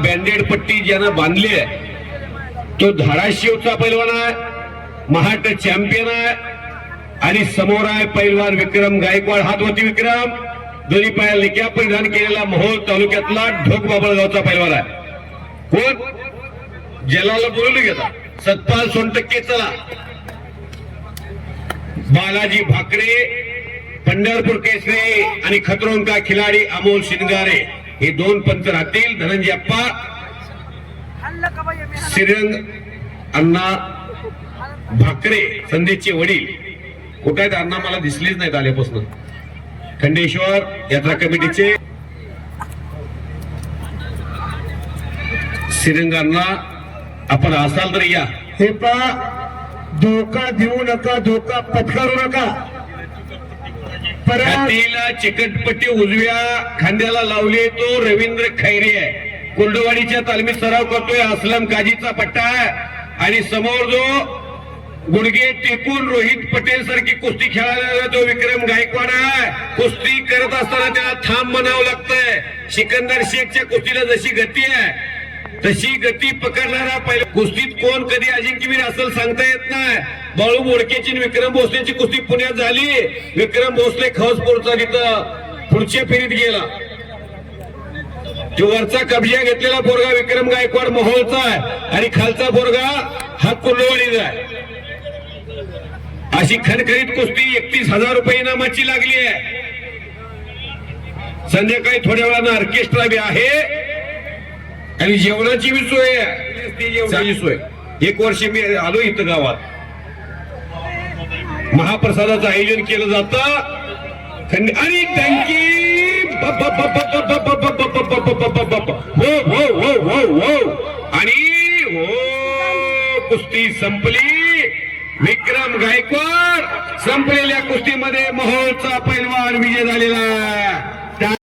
Banded पट्टी ज्यानं बांधली आहे तो धाराशिवचा पैलवान आहे, महाराष्ट्र चॅम्पियन आहे आणि समोर आहे पैलवान विक्रम गायकवाड. हातवरती विक्रम, दोन्ही पायाला लेक्या परिधान केलेला मोहोळ तालुक्यातला ढोक बाबळगावचा पैलवान आहे. कोण? जलाला बोलवलं घेता सतपाल सोनटक्के. चला, बालाजी भाकरे, पंढरपूर केसरी आणि खतरों का खिलाडी अमोल शिंगारे हे दोन पंच राहतील. धनंजय अप्पा, श्रीरंग अण्णा भाकरे संदेशचे वडील. कुठे आहेत अण्णा? मला दिसलेच नाहीत आल्यापासून. खंडेश्वर यात्रा कमिटीचे श्रीरंग अण्णा, आपण असाल तर या. हे पा, धोका देऊ नका, धोका पत्करू नका. हातीला चिकटपट्टी उजव्या खांद्याला लावली तो रवींद्र खैरे आहे. कुर्डवाडीच्या तालमीत सराव करतोय. असलम काजीचा पट्टा आहे आणि समोर जो गुडघे टेकून रोहित पटेल सारखी कुस्ती खेळायला तो विक्रम गायकवाड आहे. कुस्ती करत असताना त्याला थांब म्हणावं लागतंय. सिकंदर शेखच्या कुस्तीला जशी गती आहे तशी गती पकडणारा पहिला. कुस्तीत कोण कधी अजिंक्यवीर असेल सांगता येत नाही. बाळू बोडकेची विक्रम भोसलेची कुस्ती पुण्यात झाली. विक्रम भोसले खवसपूरचा तिथं पुढच्या फेरीत गेला. जो वरचा कब्जा घेतलेला पोरगा विक्रम गायकवाड मोहोळचा आहे आणि खालचा पोरगा हा कुर्डवाडीचा आहे. अशी खणखणीत कुस्ती 31,000 रुपये इनामाची लागली आहे. संध्याकाळी थोड्या वेळानं ऑर्केस्ट्रा बी आहे आणि जेवणाची बी सोय आहे. जेवणाची सोय. एक वर्ष मी आलो इथं गावात, महाप्रसादाचं आयोजन केलं जातं आणि टंकी आणि कुस्ती संपली. विक्रम गायकवाड संपलेल्या कुस्तीमध्ये मोहोळचा पैलवान विजय झालेला.